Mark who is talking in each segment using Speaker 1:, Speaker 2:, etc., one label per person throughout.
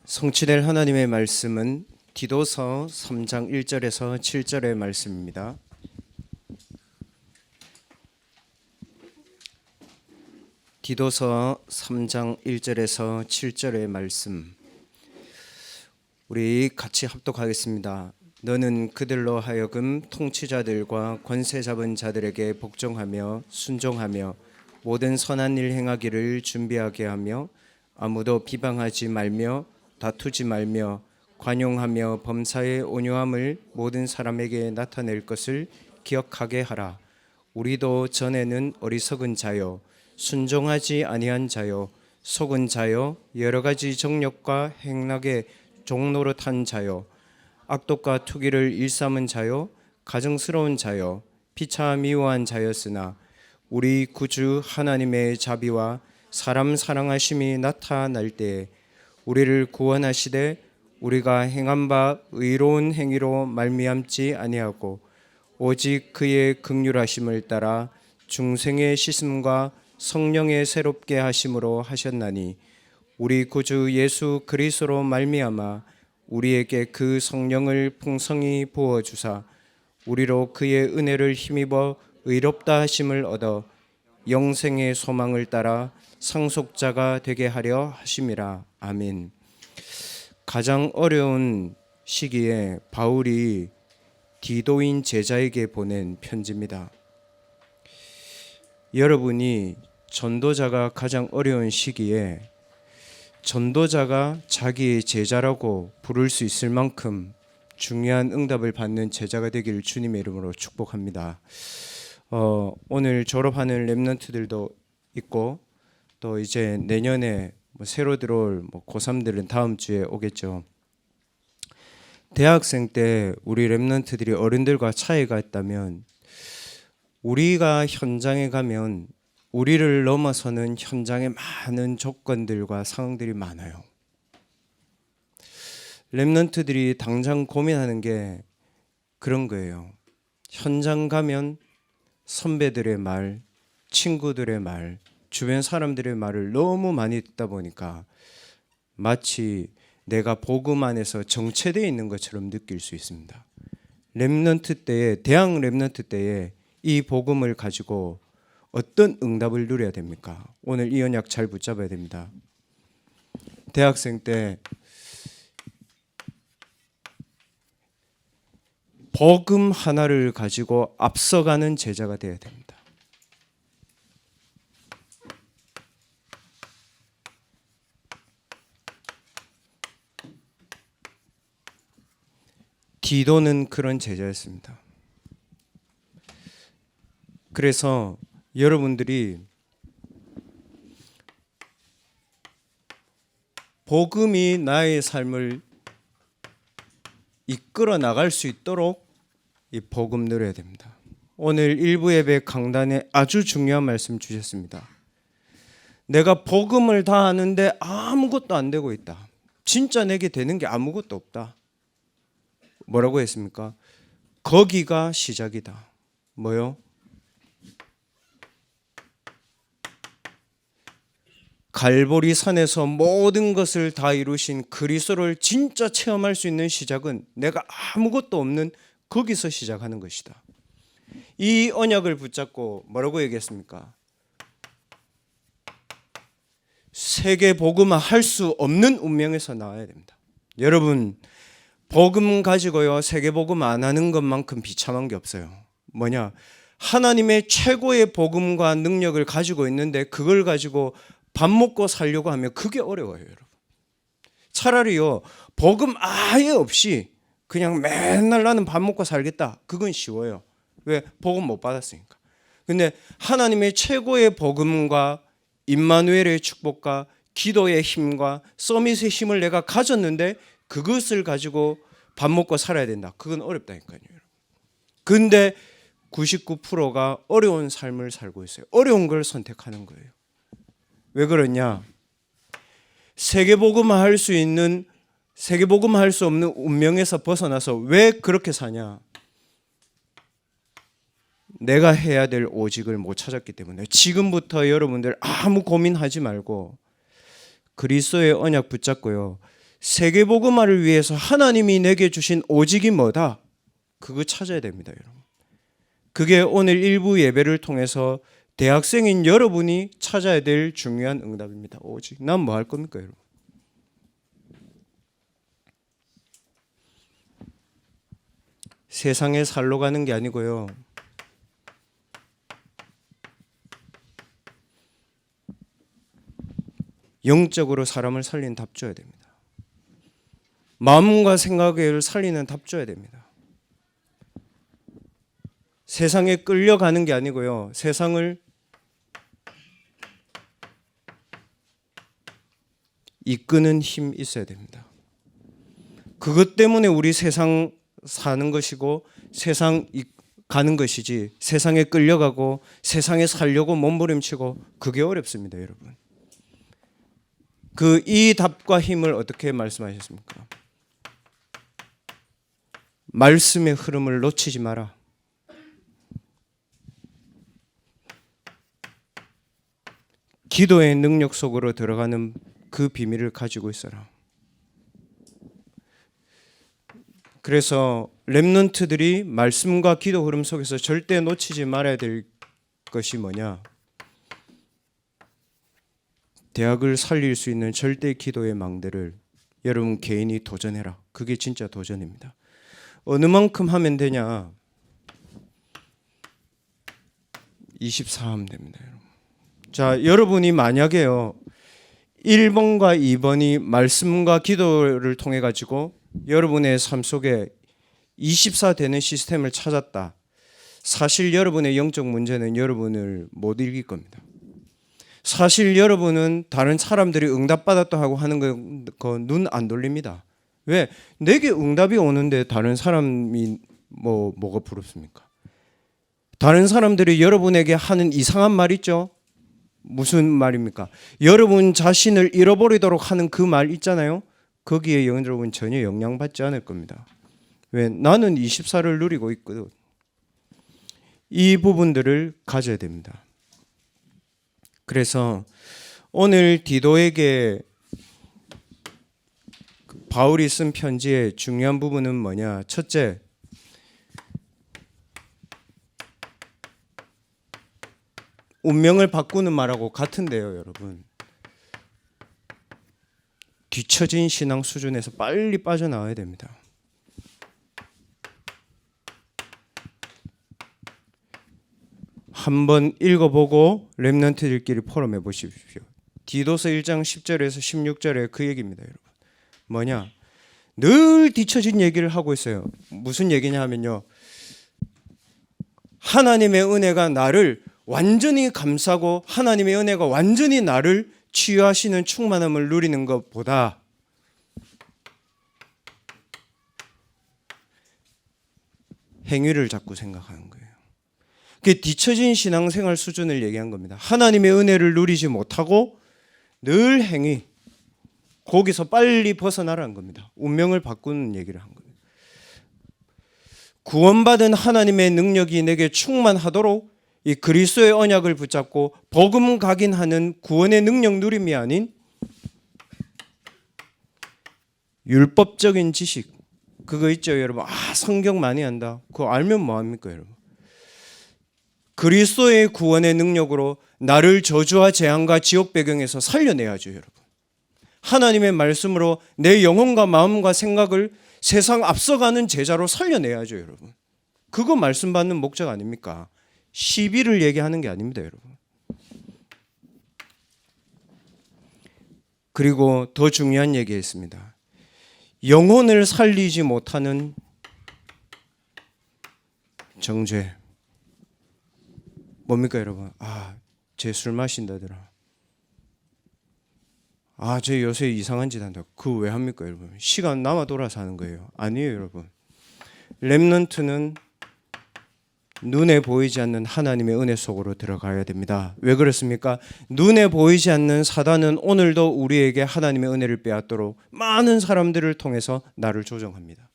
Speaker 1: 성취될 하나님의 말씀은 디도서 3장 1절에서 7절의 말씀입니다. 디도서 3장 1절에서 7절의 말씀, 우리 같이 합독하겠습니다. 너는 그들로 하여금 통치자들과 권세 잡은 자들에게 복종하며 순종하며 모든 선한 일 행하기를 준비하게 하며 아무도 비방하지 말며 다투지 말며 관용하며 범사의 온유함을 모든 사람에게 나타낼 것을 기억하게 하라. 우리도 전에는 어리석은 자요 순종하지 아니한 자요 속은 자요 여러 가지 정욕과 행락에 종노릇한 자요 악독과 투기를 일삼은 자요 가증스러운 자요 피차 미워한 자였으나 우리 구주 하나님의 자비와 사람 사랑하심이 나타날 때에 우리를 구원하시되 우리가 행한 바 의로운 행위로 말미암지 아니하고 오직 그의 긍휼하심을 따라 중생의 씻음과 성령의 새롭게 하심으로 하셨나니 우리 구주 예수 그리스도로 말미암아 우리에게 그 성령을 풍성히 부어 주사 우리로 그의 은혜를 힘입어 의롭다 하심을 얻어 영생의 소망을 따라 상속자가 되게 하려 하심이라. 아멘. 가장 어려운 시기에 바울이 디도인 제자에게 보낸 편지입니다. 여러분이 전도자가 가장 어려운 시기에 전도자가 자기의 제자라고 부를 수 있을 만큼 중요한 응답을 받는 제자가 되기를 주님의 이름으로 축복합니다. 오늘 졸업하는 렘넌트들도 있고 또 이제 내년에 새로 들어올 고3들은 다음 주에 오겠죠. 대학생 때 우리 렘넌트들이 어른들과 차이가 있다면 우리가 현장에 가면 우리를 넘어서는 현장에 많은 조건들과 상황들이 많아요. 렘넌트들이 당장 고민하는 게 그런 거예요. 현장 가면 선배들의 말, 친구들의 말, 주변 사람들의 말을 너무 많이 듣다 보니까 마치 내가 복음 안에서 정체되어 있는 것처럼 느낄 수 있습니다. 렘넌트 때에, 대학 렘넌트 때에 이 복음을 가지고 어떤 응답을 누려야 됩니까? 오늘 이 언약 잘 붙잡아야 됩니다. 대학생 때 복음 하나를 가지고 앞서가는 제자가 되어야 됩니다. 디도는 그런 제자였습니다. 그래서 여러분들이 복음이 나의 삶을 이끌어 나갈 수 있도록 이 복음 누려야 됩니다. 오늘 일부 예배 강단에 아주 중요한 말씀 주셨습니다. 내가 복음을 다 아는데 아무것도 안 되고 있다. 진짜 내게 되는 게 아무것도 없다. 뭐라고 했습니까? 거기가 시작이다. 뭐요? 갈보리 산에서 모든 것을 다 이루신 그리스도를 진짜 체험할 수 있는 시작은 내가 아무것도 없는 거기서 시작하는 것이다. 이 언약을 붙잡고 뭐라고 얘기했습니까? 세계 복음화 할 수 없는 운명에서 나와야 됩니다. 여러분, 복음 가지고요 세계 복음 안 하는 것만큼 비참한 게 없어요. 뭐냐? 하나님의 최고의 복음과 능력을 가지고 있는데 그걸 가지고 밥 먹고 살려고 하면 그게 어려워요, 여러분. 차라리요 복음 아예 없이 그냥 맨날 나는 밥 먹고 살겠다. 그건 쉬워요. 왜? 복음 못 받았으니까. 근데 하나님의 최고의 복음과 임마누엘의 축복과 기도의 힘과 서밋의 힘을 내가 가졌는데 그것을 가지고 밥 먹고 살아야 된다. 그건 어렵다니까요. 근데 99%가 어려운 삶을 살고 있어요. 어려운 걸 선택하는 거예요. 왜 그러냐? 세계복음화 할 수 있는, 세계복음화 할 수 없는 운명에서 벗어나서 왜 그렇게 사냐? 내가 해야 될 오직을 못 찾았기 때문에. 지금부터 여러분들 아무 고민하지 말고 그리스도의 언약 붙잡고요 세계복음화를 위해서 하나님이 내게 주신 오직이 뭐다? 그거 찾아야 됩니다, 여러분. 그게 오늘 일부 예배를 통해서 대학생인 여러분이 찾아야 될 중요한 응답입니다. 오직. 난 뭐 할 겁니까, 여러분? 세상의 살로 가는 게 아니고요. 영적으로 사람을 살리는 답 줘야 됩니다. 마음과 생각을 살리는 답 줘야 됩니다. 세상에 끌려가는 게 아니고요. 세상을 이끄는 힘 있어야 됩니다. 그것 때문에 우리 세상 사는 것이고 세상 가는 것이지, 세상에 끌려가고 세상에 살려고 몸부림치고 그게 어렵습니다, 여러분. 이 답과 힘을 어떻게 말씀하셨습니까? 말씀의 흐름을 놓치지 마라. 기도의 능력 속으로 들어가는 그 비밀을 가지고 있어라. 그래서 렘넌트들이 말씀과 기도 흐름 속에서 절대 놓치지 말아야 될 것이 뭐냐? 대학을 살릴 수 있는 절대 기도의 망대를 여러분 개인이 도전해라. 그게 진짜 도전입니다. 어느 만큼 하면 되냐? 24 하면 됩니다, 여러분. 자, 여러분이 만약에요 1번과 2번이 말씀과 기도를 통해 가지고 여러분의 삶 속에 24 되는 시스템을 찾았다. 사실 여러분의 영적 문제는 여러분을 못 이길 겁니다. 사실 여러분은 다른 사람들이 응답받았다 하고 하는 거 눈 안 돌립니다. 왜? 내게 응답이 오는데 다른 사람이 뭐가 부럽습니까? 다른 사람들이 여러분에게 하는 이상한 말 있죠? 무슨 말입니까? 여러분 자신을 잃어버리도록 하는 그 말 있잖아요. 거기에 여러분 전혀 영향받지 않을 겁니다. 왜? 나는 24를 누리고 있거든. 이 부분들을 가져야 됩니다. 그래서 오늘 디도에게 바울이 쓴 편지의 중요한 부분은 뭐냐? 첫째, 운명을 바꾸는 말하고 같은데요, 여러분. 뒤처진 신앙 수준에서 빨리 빠져나와야 됩니다. 한번 읽어보고 렘넌트들끼리 포럼해 보십시오. 디도서 1장 10절에서 16절에 그 얘기입니다, 여러분. 뭐냐? 늘 뒤처진 얘기를 하고 있어요. 무슨 얘기냐 하면요. 하나님의 은혜가 나를 완전히 감싸고 하나님의 은혜가 완전히 나를 치유하시는 충만함을 누리는 것보다 행위를 자꾸 생각하는 거예요. 그게 뒤처진 신앙생활 수준을 얘기한 겁니다. 하나님의 은혜를 누리지 못하고 늘 행위, 거기서 빨리 벗어나라는 겁니다. 운명을 바꾸는 얘기를 한 겁니다. 구원받은 하나님의 능력이 내게 충만하도록 이 그리스도의 언약을 붙잡고 복음 각인하는 구원의 능력 누림이 아닌 율법적인 지식, 그거 있죠, 여러분. 성경 많이 한다. 그거 알면 뭐합니까, 여러분? 그리스도의 구원의 능력으로 나를 저주와 재앙과 지옥 배경에서 살려내야죠, 여러분. 하나님의 말씀으로 내 영혼과 마음과 생각을 세상 앞서가는 제자로 살려내야죠, 여러분. 그거 말씀 받는 목적 아닙니까? 시비를 얘기하는 게 아닙니다, 여러분. 그리고 더 중요한 얘기했습니다. 영혼을 살리지 못하는 정죄. 뭡니까, 여러분? 쟤 술 마신다더라. 쟤 요새 이상한 짓 한다. 그거 왜 합니까, 여러분? 시간 남아 돌아서 하는 거예요. 아니에요, 여러분. 렘넌트는 눈에 보이지 않는 하나님의 은혜 속으로 들어가야 됩니다. 왜 그렇습니까? 눈에 보이지 않는 사단은 오늘도 우리에게 하나님의 은혜를 빼앗도록 많은 사람들을 통해서 나를 조정합니다.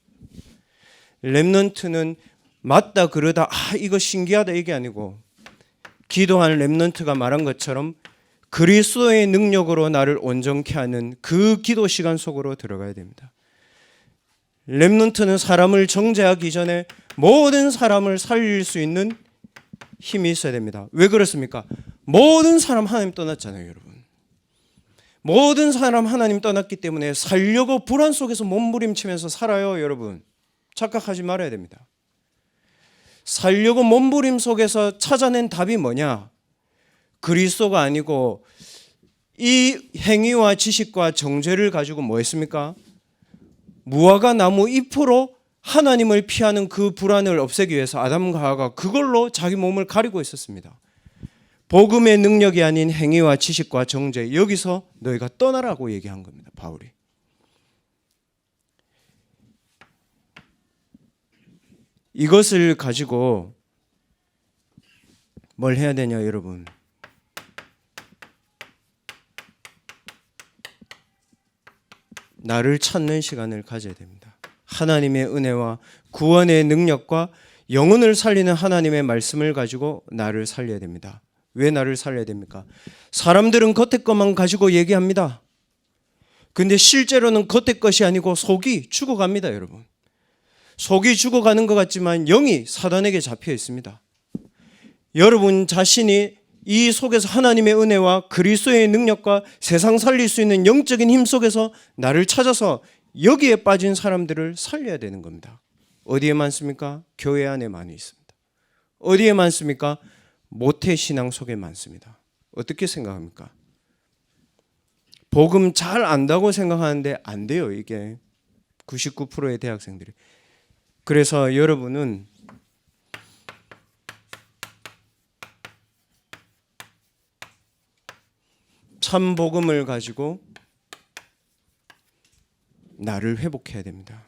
Speaker 1: 렘넌트는 맞다 그러다 이거 신기하다 이게 아니고, 기도하는 렘넌트가 말한 것처럼 그리스도의 능력으로 나를 온전케 하는 그 기도 시간 속으로 들어가야 됩니다. 렘넌트는 사람을 정죄하기 전에 모든 사람을 살릴 수 있는 힘이 있어야 됩니다. 왜 그렇습니까? 모든 사람 하나님 떠났잖아요, 여러분. 모든 사람 하나님 떠났기 때문에 살려고 불안 속에서 몸부림치면서 살아요, 여러분. 착각하지 말아야 됩니다. 살려고 몸부림 속에서 찾아낸 답이 뭐냐? 그리스도가 아니고 이 행위와 지식과 정죄를 가지고 뭐 했습니까? 무화과 나무 잎으로 하나님을 피하는 그 불안을 없애기 위해서 아담과 하와가 그걸로 자기 몸을 가리고 있었습니다. 복음의 능력이 아닌 행위와 지식과 정죄, 여기서 너희가 떠나라고 얘기한 겁니다, 바울이. 이것을 가지고 뭘 해야 되냐, 여러분? 나를 찾는 시간을 가져야 됩니다. 하나님의 은혜와 구원의 능력과 영혼을 살리는 하나님의 말씀을 가지고 나를 살려야 됩니다. 왜 나를 살려야 됩니까? 사람들은 겉의 것만 가지고 얘기합니다. 근데 실제로는 겉의 것이 아니고 속이 죽어갑니다, 여러분. 속이 죽어가는 것 같지만 영이 사단에게 잡혀 있습니다. 여러분 자신이 이 속에서 하나님의 은혜와 그리스도의 능력과 세상 살릴 수 있는 영적인 힘 속에서 나를 찾아서 여기에 빠진 사람들을 살려야 되는 겁니다. 어디에 많습니까? 교회 안에 많이 있습니다. 어디에 많습니까? 모태신앙 속에 많습니다. 어떻게 생각합니까? 복음 잘 안다고 생각하는데 안 돼요, 이게. 99%의 대학생들이. 그래서 여러분은 참 복음을 가지고 나를 회복해야 됩니다.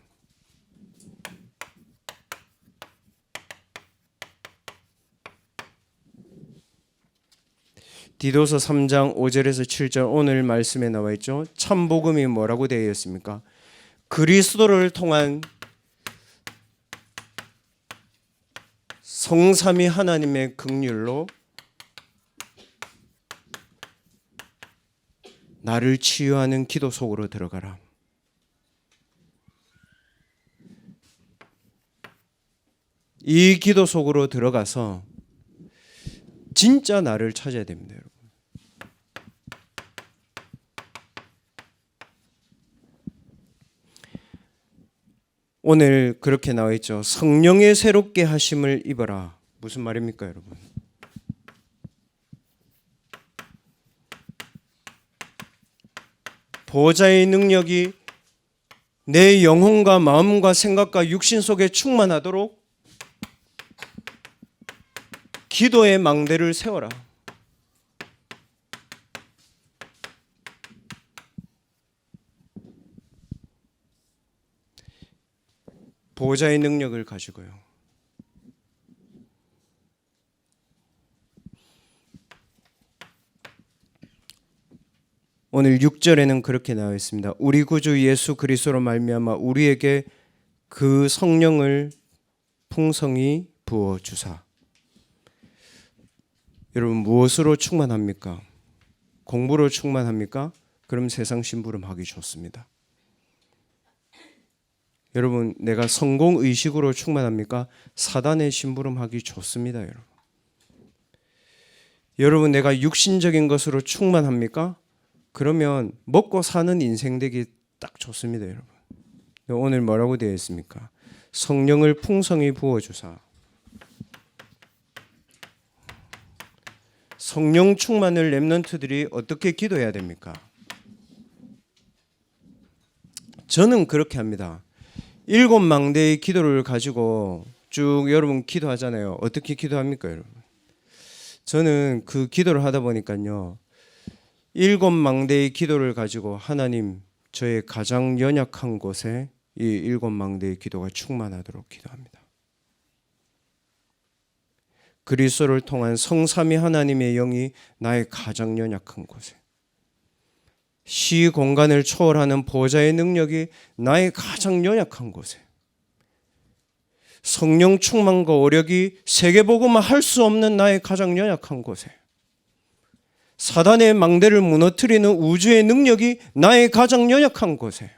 Speaker 1: 디도서 3장 5절에서 7절 오늘 말씀에 나와 있죠. 참 복음이 뭐라고 되어 있습니까? 그리스도를 통한 성삼위 하나님의 긍휼로 나를 치유하는 기도 속으로 들어가라. 이 기도 속으로 들어가서 진짜 나를 찾아야 됩니다, 여러분. 오늘 그렇게 나와 있죠. 성령의 새롭게 하심을 입어라. 무슨 말입니까, 여러분? 보호자의 능력이 내 영혼과 마음과 생각과 육신 속에 충만하도록 기도의 망대를 세워라. 보호자의 능력을 가지고요. 오늘 6절에는 그렇게 나와 있습니다. 우리 구주 예수 그리스도로 말미암아 우리에게 그 성령을 풍성히 부어 주사. 여러분 무엇으로 충만합니까? 공부로 충만합니까? 그럼 세상 심부름하기 좋습니다. 여러분 내가 성공 의식으로 충만합니까? 사단의 심부름하기 좋습니다, 여러분. 여러분 내가 육신적인 것으로 충만합니까? 그러면 먹고 사는 인생 되기 딱 좋습니다, 여러분. 오늘 뭐라고 되어 있습니까? 성령을 풍성히 부어주사. 성령 충만을 렘넌트들이 어떻게 기도해야 됩니까? 저는 그렇게 합니다. 7망대의 기도를 가지고 쭉 여러분 기도하잖아요. 어떻게 기도합니까, 여러분? 저는 그 기도를 하다 보니까요. 7망대의 기도를 가지고 하나님 저의 가장 연약한 곳에 이 7망대의 기도가 충만하도록 기도합니다. 그리스도를 통한 성삼위 하나님의 영이 나의 가장 연약한 곳에, 시 공간을 초월하는 보호자의 능력이 나의 가장 연약한 곳에, 성령 충만과 오력이 세계복음화 할 수 없는 나의 가장 연약한 곳에, 사단의 망대를 무너뜨리는 우주의 능력이 나의 가장 연약한 곳에,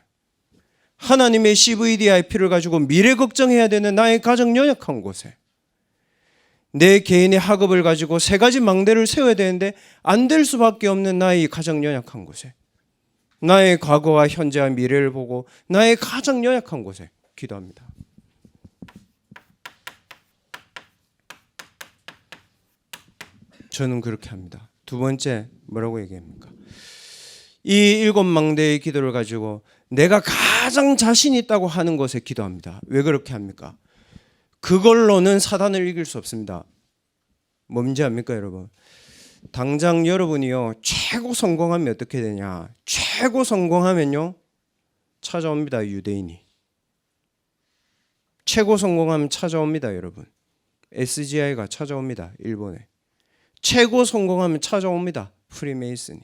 Speaker 1: 하나님의 CVDIP를 가지고 미래 걱정해야 되는 나의 가장 연약한 곳에, 내 개인의 학업을 가지고 세 가지 망대를 세워야 되는데 안 될 수밖에 없는 나의 가장 연약한 곳에, 나의 과거와 현재와 미래를 보고 나의 가장 연약한 곳에 기도합니다. 저는 그렇게 합니다. 두 번째 뭐라고 얘기합니까? 이 7망대의 기도를 가지고 내가 가장 자신 있다고 하는 것에 기도합니다. 왜 그렇게 합니까? 그걸로는 사단을 이길 수 없습니다. 뭔지 압니까, 여러분? 당장 여러분이요, 최고 성공하면 어떻게 되냐? 최고 성공하면요, 찾아옵니다, 유대인이. 최고 성공하면 찾아옵니다, 여러분. SGI가 찾아옵니다, 일본에. 최고 성공하면 찾아옵니다, 프리메이슨이.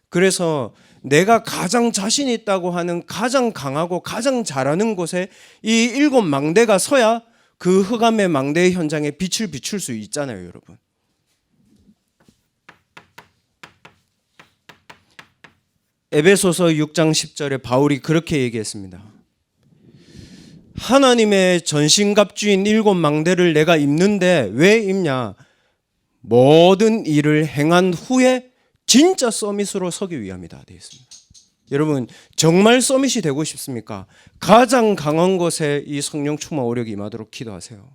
Speaker 1: 그래서 내가 가장 자신 있다고 하는 가장 강하고 가장 잘하는 곳에 이 7망대가 서야 그 흑암의 망대의 현장에 빛을 비출 수 있잖아요, 여러분. 에베소서 6장 10절에 바울이 그렇게 얘기했습니다. 하나님의 전신갑주인 7망대를 내가 입는데 왜 입냐? 모든 일을 행한 후에 진짜 서밋으로 서기 위함이다 되어 있습니다. 여러분, 정말 서밋이 되고 싶습니까? 가장 강한 곳에 이 성령 충만 오력이 임하도록 기도하세요.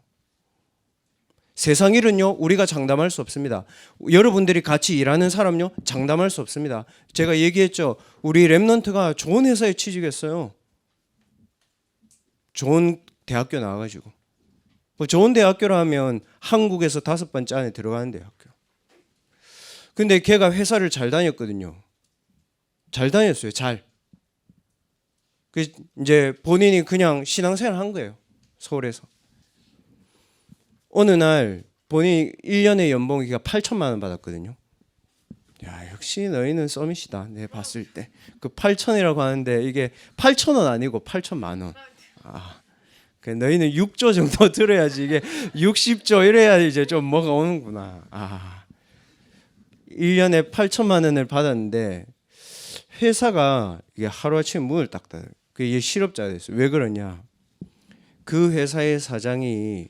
Speaker 1: 세상 일은요, 우리가 장담할 수 없습니다. 여러분들이 같이 일하는 사람요, 장담할 수 없습니다. 제가 얘기했죠. 우리 랩넌트가 좋은 회사에 취직했어요. 좋은 대학교 나와가지고. 뭐 좋은 대학교라 하면 한국에서 5번째 안에 들어가는 대학교. 근데 걔가 회사를 잘 다녔거든요. 잘 다녔어요. 잘. 그 이제 본인이 그냥 신앙생활 한 거예요. 서울에서. 어느 날 본인이 1년의 연봉이가 8천만 원 받았거든요. 야, 역시 너희는 서밋이다. 내가 봤을 때. 그 8천이라고 하는데 이게 8천원 아니고 8천만 원. 너희는 6조 정도 들어야지, 이게 60조 이래야 이제 좀 뭐가 오는구나. 1년에 8천만 원을 받았는데 회사가 이게 하루아침에 문을 딱 닫아요. 그게 실업자가 됐어요. 왜 그러냐? 그 회사의 사장이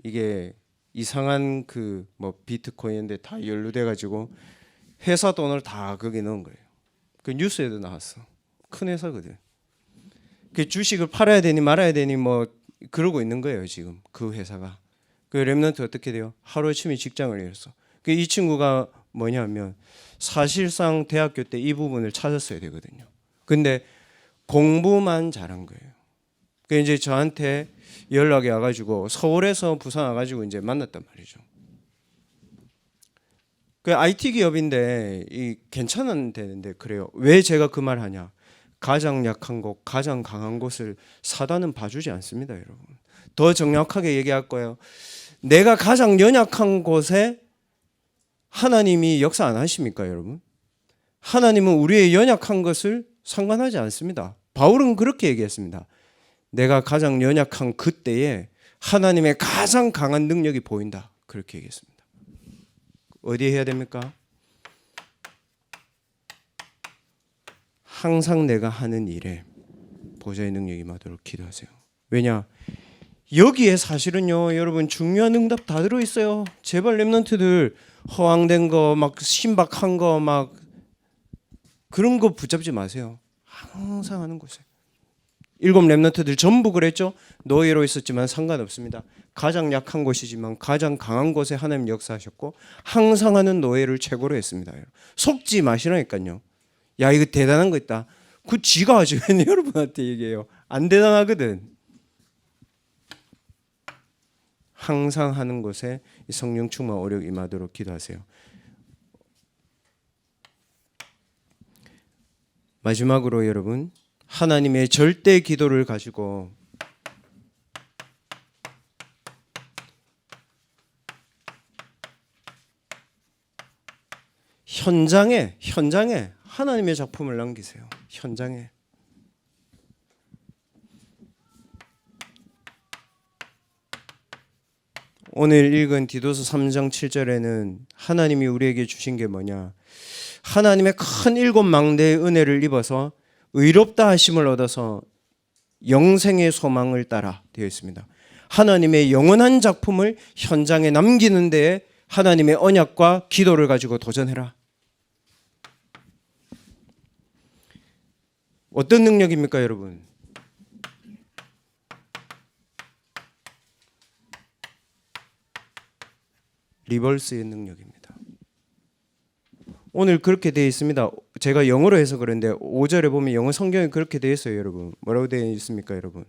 Speaker 1: 이게 이상한 그 뭐 비트코인인데 다 연루돼 가지고 회사 돈을 다 거기 넣은 거예요. 그 뉴스에도 나왔어. 큰 회사거든. 그 주식을 팔아야 되니 말아야 되니 뭐 그러고 있는 거예요, 지금 그 회사가. 그 랩넌트 어떻게 돼요? 하루아침에 직장을 잃었어. 그 이 친구가 뭐냐면 사실상 대학교 때 이 부분을 찾았어야 되거든요. 근데 공부만 잘한 거예요. 그 이제 저한테 연락이 와가지고 서울에서 부산 와가지고 이제 만났단 말이죠. 그 IT 기업인데 이 괜찮은 데인데 그래요. 왜 제가 그 말 하냐? 가장 약한 곳, 가장 강한 곳을 사단은 봐주지 않습니다, 여러분. 더 정확하게 얘기할 거예요. 내가 가장 연약한 곳에 하나님이 역사 안 하십니까, 여러분? 하나님은 우리의 연약한 것을 상관하지 않습니다. 바울은 그렇게 얘기했습니다. 내가 가장 연약한 그때에 하나님의 가장 강한 능력이 보인다. 그렇게 얘기했습니다. 어디에 해야 됩니까? 항상 내가 하는 일에 보좌의 능력이 임하도록 기도하세요. 왜냐? 여기에 사실은요, 여러분 중요한 응답 다 들어있어요. 제발 랩넌트들 허황된 거, 막 신박한 거, 막 그런 거 붙잡지 마세요. 항상 하는 곳에. 7 랩넌트들 전부 그랬죠. 노예로 있었지만 상관없습니다. 가장 약한 곳이지만 가장 강한 곳에 하나님 역사하셨고 항상 하는 노예를 최고로 했습니다. 속지 마시라니까요. 야, 이거 대단한 거 있다. 그 지가 하지 왜 여러분한테 얘기해요. 안 대단하거든. 항상 하는 곳에 성령 충만 오력 임하도록 기도하세요. 마지막으로 여러분, 하나님의 절대 기도를 가지고 현장에 하나님의 작품을 남기세요. 현장에. 오늘 읽은 디도서 3장 7절에는 하나님이 우리에게 주신 게 뭐냐? 하나님의 큰 일곱 망대의 은혜를 입어서 의롭다 하심을 얻어서 영생의 소망을 따라 되어 있습니다. 하나님의 영원한 작품을 현장에 남기는 데에 하나님의 언약과 기도를 가지고 도전해라. 어떤 능력입니까, 여러분? 리버스의 능력입니다. 오늘 그렇게 되어 있습니다. 제가 영어로 해서 그런데 5절에 보면 영어 성경에 그렇게 되어 있어요, 여러분. 뭐라고 되어 있습니까, 여러분?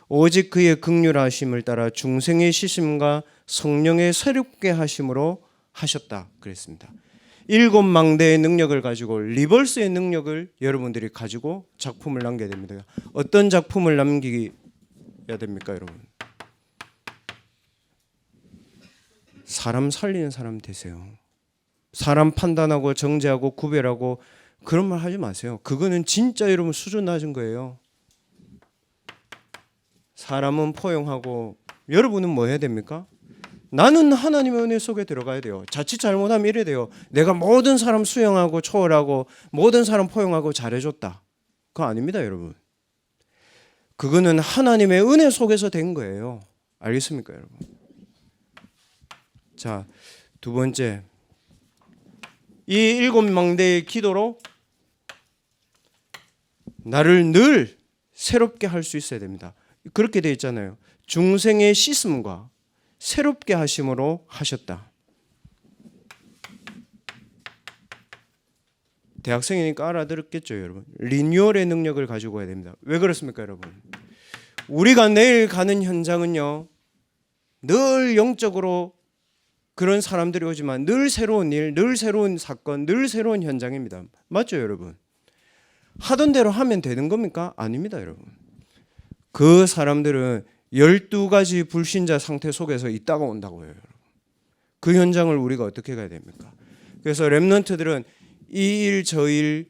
Speaker 1: 오직 그의 긍휼하심을 따라 중생의 시심과 성령의 새롭게 하심으로 하셨다 그랬습니다. 일곱 망대의 능력을 가지고 리버스의 능력을 여러분들이 가지고 작품을 남겨야 됩니다. 어떤 작품을 남겨야 됩니까, 여러분? 사람 살리는 사람 되세요. 사람 판단하고 정죄하고 구별하고 그런 말 하지 마세요. 그거는 진짜 여러분 수준 낮은 거예요. 사람은 포용하고 여러분은 뭐 해야 됩니까? 나는 하나님의 은혜 속에 들어가야 돼요. 자칫 잘못하면 이래 돼요. 내가 모든 사람 수용하고 초월하고 모든 사람 포용하고 잘해줬다. 그거 아닙니다, 여러분. 그거는 하나님의 은혜 속에서 된 거예요. 알겠습니까, 여러분? 자, 두 번째, 이 일곱 망대의 기도로 나를 늘 새롭게 할 수 있어야 됩니다. 그렇게 되어 있잖아요. 중생의 씻음과 새롭게 하심으로 하셨다. 대학생이니까 알아들었겠죠, 여러분. 리뉴얼의 능력을 가지고 가야 됩니다. 왜 그렇습니까, 여러분? 우리가 내일 가는 현장은요, 늘 영적으로 그런 사람들이 오지만 늘 새로운 일, 늘 새로운 사건, 늘 새로운 현장입니다. 맞죠, 여러분? 하던 대로 하면 되는 겁니까? 아닙니다, 여러분. 그 사람들은 12가지 불신자 상태 속에서 있다가 온다고요, 여러분. 그 현장을 우리가 어떻게 가야 됩니까? 그래서 렘넌트들은 이 일, 저 일,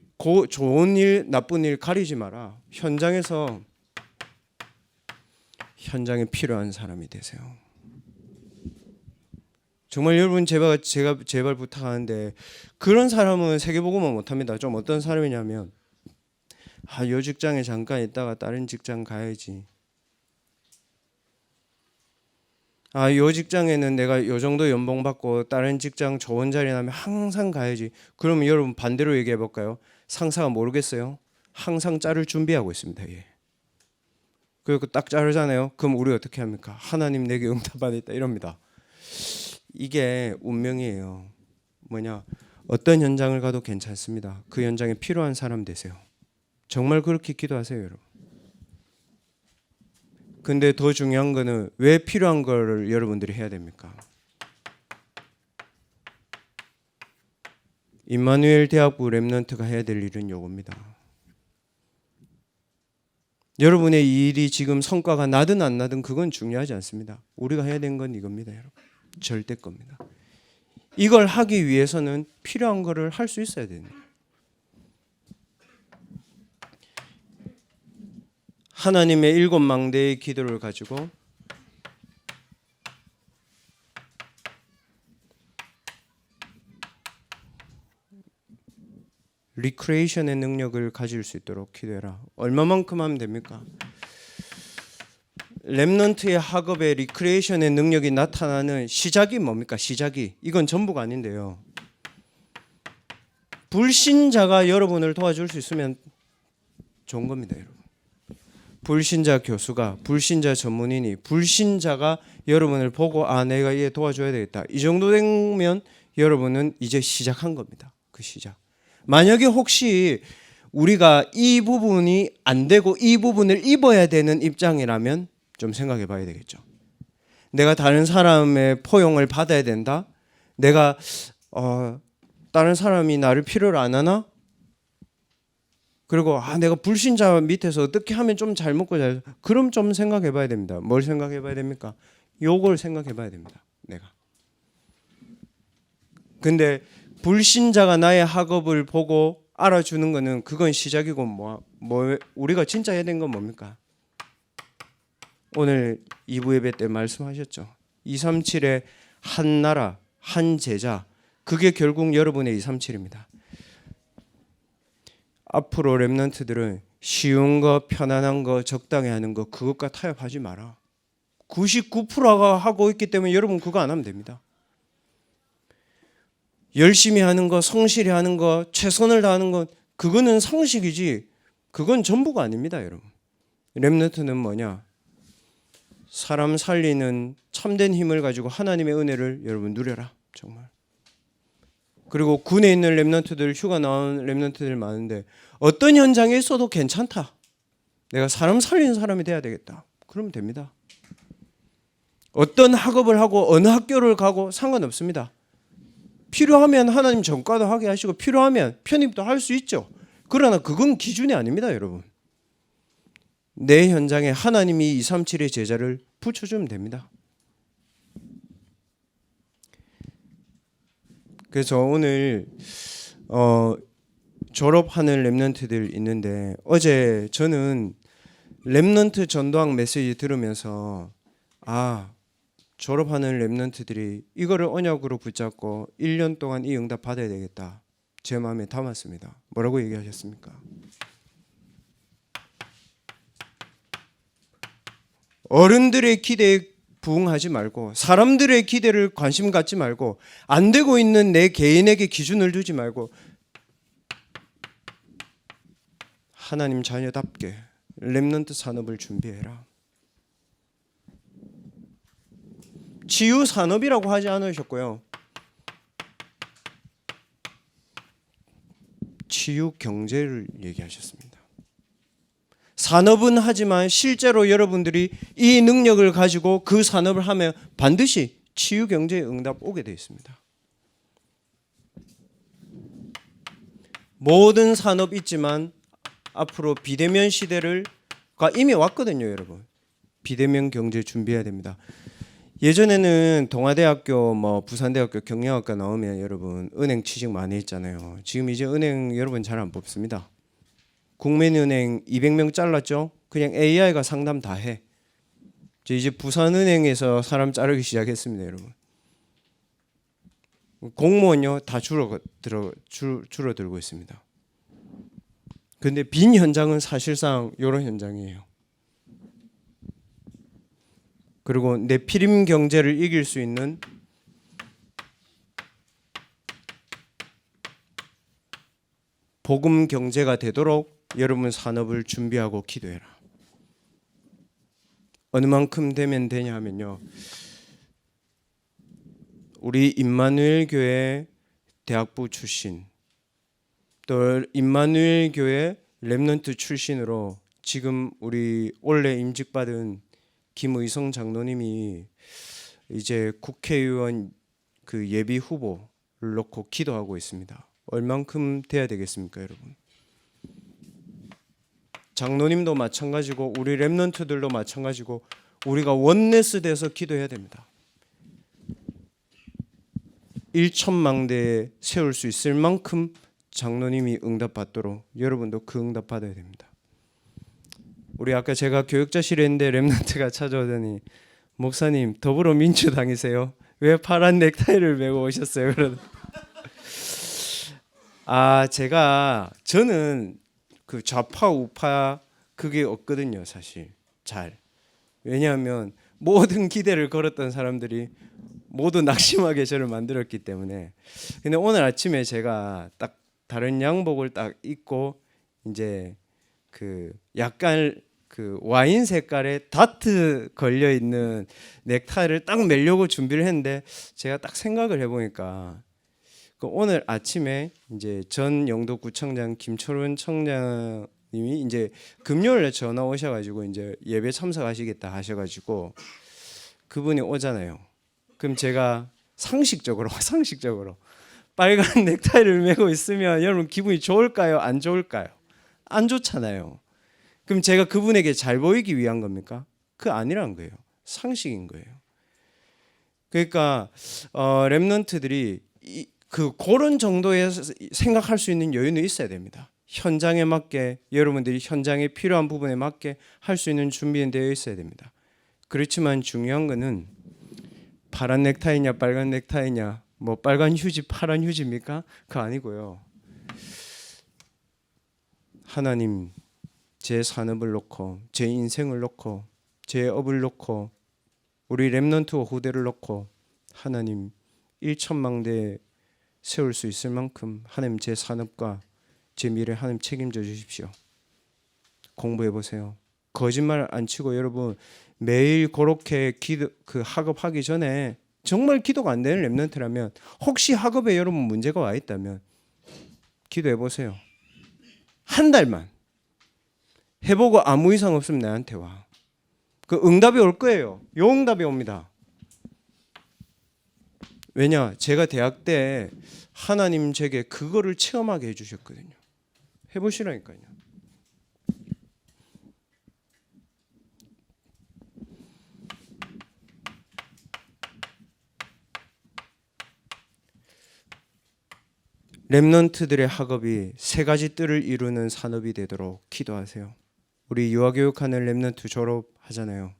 Speaker 1: 좋은 일, 나쁜 일 가리지 마라. 현장에서 현장에 필요한 사람이 되세요. 정말 여러분 제가 제발 부탁하는데 그런 사람은 세계복음은 못합니다. 좀 어떤 사람이냐면 요 직장에 잠깐 있다가 다른 직장 가야지. 요 직장에는 내가 요 정도 연봉 받고 다른 직장 좋은 자리 나면 항상 가야지. 그러면 여러분 반대로 얘기해 볼까요? 상사가 모르겠어요? 항상 자를 준비하고 있습니다. 예. 그리고 딱 자르잖아요. 그럼 우리 어떻게 합니까? 하나님 내게 응답 안 했다 이럽니다. 이게 운명이에요. 뭐냐? 어떤 현장을 가도 괜찮습니다. 그 현장에 필요한 사람 되세요. 정말 그렇게 기도하세요, 여러분. 근데 더 중요한 거는 왜 필요한 거를 여러분들이 해야 됩니까? 임마누엘 대학부 렘넌트가 해야 될 일은 요겁니다. 여러분의 이 일이 지금 성과가 나든 안 나든 그건 중요하지 않습니다. 우리가 해야 되는 건 이겁니다, 여러분. 절대 겁니다. 이걸 하기 위해서는 필요한 거를 할 수 있어야 됩니다. 하나님의 일곱 망대의 기도를 가지고 리크레이션의 능력을 가질 수 있도록 기도해라. 얼마만큼 하면 됩니까? 렘넌트의 학업의 리크레이션의 능력이 나타나는 시작이 뭡니까? 시작이. 이건 전부가 아닌데요. 불신자가 여러분을 도와줄 수 있으면 좋은 겁니다, 여러분. 불신자 교수가, 불신자 전문인이, 불신자가 여러분을 보고 내가 얘 도와줘야 되겠다. 이 정도 되면 여러분은 이제 시작한 겁니다. 그 시작. 만약에 혹시 우리가 이 부분이 안 되고 이 부분을 입어야 되는 입장이라면 좀 생각해 봐야 되겠죠. 내가 다른 사람의 포용을 받아야 된다. 내가 다른 사람이 나를 필요로 안 하나? 그리고 내가 불신자 밑에서 어떻게 하면 좀 잘 먹고 잘, 그럼 좀 생각해 봐야 됩니다. 뭘 생각해 봐야 됩니까? 요걸 생각해 봐야 됩니다. 내가. 근데 불신자가 나의 학업을 보고 알아주는 거는 그건 시작이고 우리가 진짜 해야 되는 건 뭡니까? 오늘 2부 예배 때 말씀하셨죠. 237의 한 나라, 한 제자, 그게 결국 여러분의 237입니다. 앞으로 렘넌트들은 쉬운 거, 편안한 거, 적당히 하는 거 그것과 타협하지 마라. 99%가 하고 있기 때문에 여러분 그거 안 하면 됩니다. 열심히 하는 거, 성실히 하는 거, 최선을 다하는 거 그거는 상식이지 그건 전부가 아닙니다, 여러분. 렘넌트는 뭐냐? 사람 살리는 참된 힘을 가지고 하나님의 은혜를 여러분 누려라. 정말. 그리고 군에 있는 렘넌트들, 휴가 나온 렘넌트들 많은데 어떤 현장에 있어도 괜찮다. 내가 사람 살리는 사람이 돼야 되겠다. 그러면 됩니다. 어떤 학업을 하고 어느 학교를 가고 상관없습니다. 필요하면 하나님 전과도 하게 하시고 필요하면 편입도 할 수 있죠. 그러나 그건 기준이 아닙니다, 여러분. 내 현장에 하나님이 237의 제자를 붙여주면 됩니다. 그래서 오늘 졸업하는 렘넌트들 있는데 어제 저는 렘넌트 전도학 메시지 들으면서 졸업하는 렘넌트들이 이거를 언약으로 붙잡고 1년 동안 이 응답 받아야 되겠다. 제 마음에 담았습니다. 뭐라고 얘기하셨습니까? 어른들의 기대에 부응하지 말고 사람들의 기대를 관심 갖지 말고 안 되고 있는 내 개인에게 기준을 두지 말고 하나님 자녀답게 렘넌트 산업을 준비해라. 치유 산업이라고 하지 않으셨고요. 치유 경제를 얘기하셨습니다. 산업은 하지만 실제로 여러분들이 이 능력을 가지고 그 산업을 하면 반드시 치유 경제의 응답 오게 되어 있습니다. 모든 산업 있지만 앞으로 비대면 시대가 이미 왔거든요, 여러분. 비대면 경제 준비해야 됩니다. 예전에는 동아대학교, 부산대학교 경영학과 나오면 여러분 은행 취직 많이 했잖아요. 지금 이제 은행 여러분 잘 안 뽑습니다. 국민은행 200명 잘랐죠? 그냥 AI가 상담 다 해. 이제 부산은행에서 사람 자르기 시작했습니다, 여러분. 공무원요 다 줄어들고 있습니다. 근데 빈 현장은 사실상 이런 현장이에요. 그리고 네피림 경제를 이길 수 있는 복음 경제가 되도록 여러분 산업을 준비하고 기도해라. 어느 만큼 되면 되냐 하면요. 우리 임마누엘 교회 대학부 출신 또 임마누엘 교회 렘넌트 출신으로 지금 우리 올해 임직받은 김의성 장로님이 이제 국회의원 그 예비 후보를 놓고 기도하고 있습니다. 얼만큼 돼야 되겠습니까, 여러분? 장로님도 마찬가지고 우리 렘넌트들도 마찬가지고 우리가 원네스 돼서 기도해야 됩니다. 1천망대에 세울 수 있을 만큼 장로님이 응답받도록 여러분도 그 응답 받아야 됩니다. 우리 아까 제가 교육자실에 있는데 렘넌트가 찾아오더니 목사님 더불어민주당이세요? 왜 파란 넥타이를 메고 오셨어요? 저는 그 좌파 우파 그게 없거든요, 사실. 잘. 왜냐하면 모든 기대를 걸었던 사람들이 모두 낙심하게 저를 만들었기 때문에. 근데 오늘 아침에 제가 딱 다른 양복을 딱 입고 이제 그 약간 그 와인 색깔에 다트 걸려 있는 넥타이를 딱 매려고 준비를 했는데 제가 딱 생각을 해보니까 오늘 아침에 이제 전 영도구청장 김철훈 청장님이 이제 금요일에 전화 오셔가지고 이제 예배 참석하시겠다 하셔가지고 그분이 오잖아요. 그럼 제가 상식적으로 빨간 넥타이를 메고 있으면 여러분 기분이 좋을까요? 안 좋을까요? 안 좋잖아요. 그럼 제가 그분에게 잘 보이기 위한 겁니까? 그 아니란 거예요. 상식인 거예요. 그러니까 렘넌트들이 그런 정도의 생각할 수 있는 여유는 있어야 됩니다. 현장에 맞게 여러분들이 현장에 필요한 부분에 맞게 할 수 있는 준비는 되어 있어야 됩니다. 그렇지만 중요한 거는 파란 넥타이냐 빨간 넥타이냐, 뭐 빨간 휴지 파란 휴지입니까? 그거 아니고요. 하나님, 제 산업을 놓고, 제 인생을 놓고, 제 업을 놓고, 우리 렘넌트와 후대를 놓고 하나님 1천망대에 세울 수 있을 만큼 하나님 제 산업과 제 미래 하나님 책임져 주십시오. 공부해 보세요. 거짓말 안 치고 여러분 매일 그렇게 학업하기 전에 정말 기도가 안 되는 렘넌트라면, 혹시 학업에 여러분 문제가 와 있다면 기도해 보세요. 한 달만 해보고 아무 이상 없으면 나한테 와. 그 응답이 올 거예요. 요 응답이 옵니다. 왜냐? 제가 대학 때 하나님 제게 그거를 체험하게 해주셨거든요. 해보시라니까요. 렘넌트들의 학업이 세 가지 뜰을 이루는 산업이 되도록 기도하세요. 우리 유아교육하는 렘넌트 졸업하잖아요.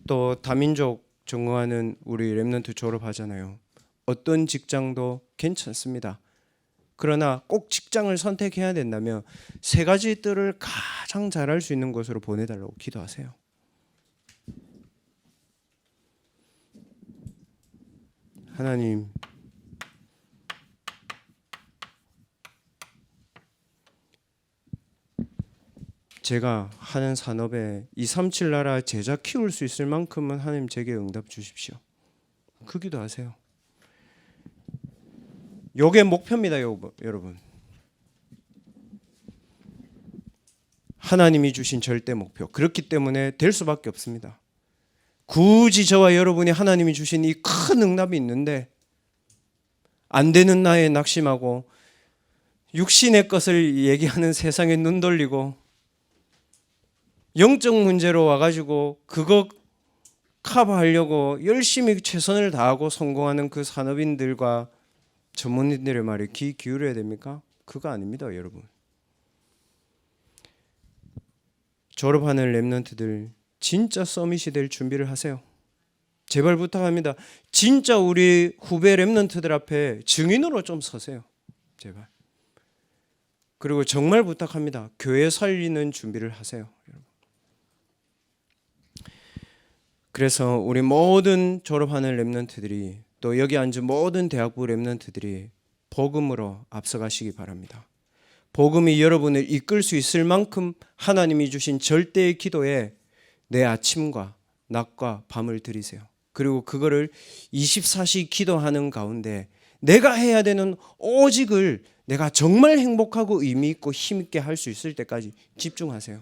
Speaker 1: 또 다민족 전공하는 우리 렘넌트 졸업하잖아요. 어떤 직장도 괜찮습니다. 그러나 꼭 직장을 선택해야 된다면 세 가지 뜰을 가장 잘할 수 있는 곳으로 보내달라고 기도하세요. 하나님, 제가 하는 산업에 237 나라 제자 키울 수 있을 만큼은 하나님 제게 응답 주십시오. 그 기도하세요. 요게 목표입니다, 여러분. 하나님이 주신 절대 목표. 그렇기 때문에 될 수밖에 없습니다. 굳이 저와 여러분이 하나님이 주신 이 큰 응답이 있는데 안 되는 나에 낙심하고 육신의 것을 얘기하는 세상에 눈 돌리고 영적 문제로 와가지고 그거 커버하려고 열심히 최선을 다하고 성공하는 그 산업인들과 전문인들의 말에 귀 기울여야 됩니까? 그거 아닙니다, 여러분. 졸업하는 렘넌트들 진짜 서밋이 될 준비를 하세요. 제발 부탁합니다. 진짜 우리 후배 렘넌트들 앞에 증인으로 좀 서세요. 제발. 그리고 정말 부탁합니다. 교회 살리는 준비를 하세요, 여러분. 그래서 우리 모든 졸업하는 렘넌트들이, 또 여기 앉은 모든 대학부 렘넌트들이 복음으로 앞서가시기 바랍니다. 복음이 여러분을 이끌 수 있을 만큼 하나님이 주신 절대의 기도에 내 아침과 낮과 밤을 들이세요. 그리고 그거를 24시 기도하는 가운데 내가 해야 되는 오직을 내가 정말 행복하고 의미 있고 힘 있게 할 수 있을 때까지 집중하세요.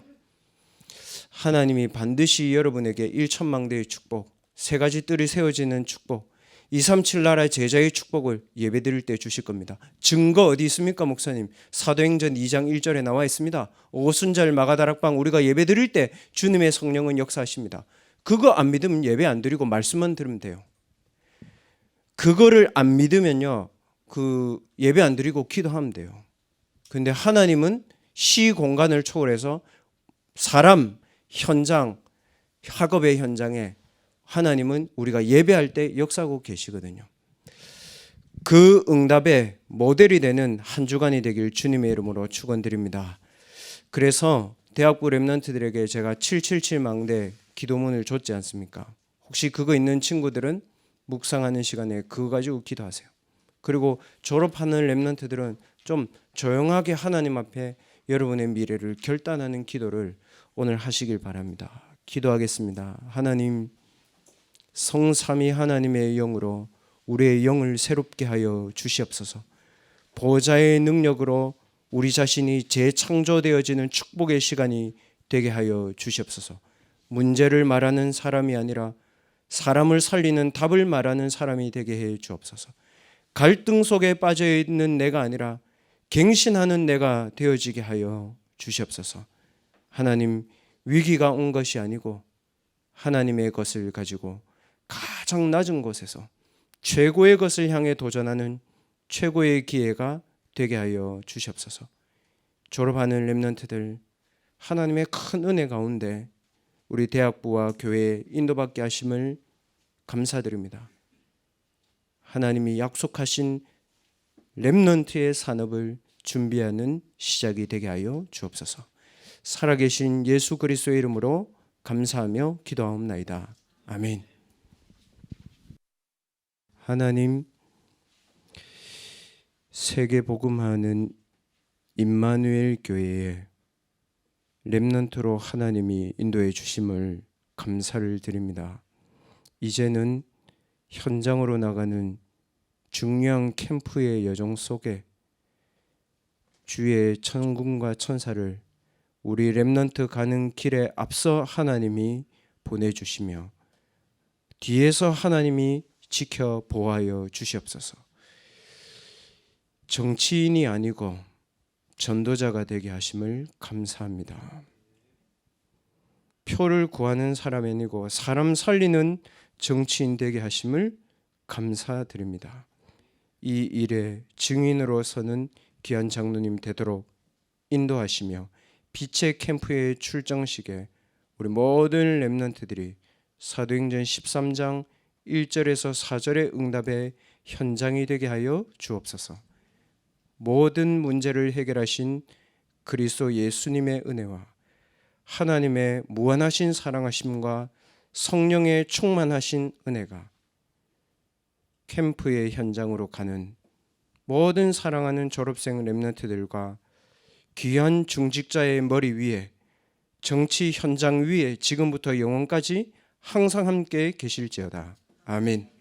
Speaker 1: 하나님이 반드시 여러분에게 1천망대의 축복, 세 가지 뜰이 세워지는 축복, 237 나라의 제자의 축복을 예배드릴 때 주실 겁니다. 증거 어디 있습니까, 목사님? 사도행전 2장 1절에 나와 있습니다. 오순절 마가다락방 우리가 예배드릴 때 주님의 성령은 역사하십니다. 그거 안 믿으면 예배 안 드리고 말씀만 들으면 돼요. 그거를 안 믿으면요, 그 예배 안 드리고 기도하면 돼요. 근데 하나님은 시 공간을 초월해서 사람, 현장, 학업의 현장에 하나님은 우리가 예배할 때 역사하고 계시거든요. 그 응답의 모델이 되는 한 주간이 되길 주님의 이름으로 축원드립니다. 그래서 대학부 렘넌트들에게 제가 777망대 기도문을 줬지 않습니까? 혹시 그거 있는 친구들은 묵상하는 시간에 그거 가지고 기도하세요. 그리고 졸업하는 렘넌트들은 좀 조용하게 하나님 앞에 여러분의 미래를 결단하는 기도를 오늘 하시길 바랍니다. 기도하겠습니다. 하나님, 성삼위 하나님의 영으로 우리의 영을 새롭게 하여 주시옵소서. 보좌의 능력으로 우리 자신이 재창조되어지는 축복의 시간이 되게 하여 주시옵소서. 문제를 말하는 사람이 아니라 사람을 살리는 답을 말하는 사람이 되게 해 주옵소서. 갈등 속에 빠져 있는 내가 아니라 갱신하는 내가 되어지게 하여 주시옵소서. 하나님, 위기가 온 것이 아니고 하나님의 것을 가지고 가장 낮은 곳에서 최고의 것을 향해 도전하는 최고의 기회가 되게 하여 주시옵소서. 졸업하는 렘넌트들 하나님의 큰 은혜 가운데 우리 대학부와 교회에 인도받게 하심을 감사드립니다. 하나님이 약속하신 렘넌트의 산업을 준비하는 시작이 되게 하여 주옵소서. 살아계신 예수 그리스도의 이름으로 감사하며 기도하옵나이다. 아멘. 하나님, 세계 복음하는 임마누엘 교회에 렘넌트로 하나님이 인도해 주심을 감사를 드립니다. 이제는 현장으로 나가는 중요한 캠프의 여정 속에 주의 천군과 천사를 우리 렘넌트 가는 길에 앞서 하나님이 보내주시며 뒤에서 하나님이 지켜 보호하여 주시옵소서. 정치인이 아니고 전도자가 되게 하심을 감사합니다. 표를 구하는 사람이 아니고 사람 살리는 정치인 되게 하심을 감사드립니다. 이 일의 증인으로서는 귀한 장로님 되도록 인도하시며 빛의 캠프의 출정식에 우리 모든 렘넌트들이 사도행전 13장 1절에서 4절의 응답의 현장이 되게 하여 주옵소서. 모든 문제를 해결하신 그리스도 예수님의 은혜와 하나님의 무한하신 사랑하심과 성령의 충만하신 은혜가 캠프의 현장으로 가는 모든 사랑하는 졸업생 렘넌트들과 귀한 중직자의 머리 위에 정치 현장 위에 지금부터 영원까지 항상 함께 계실지어다. 아멘.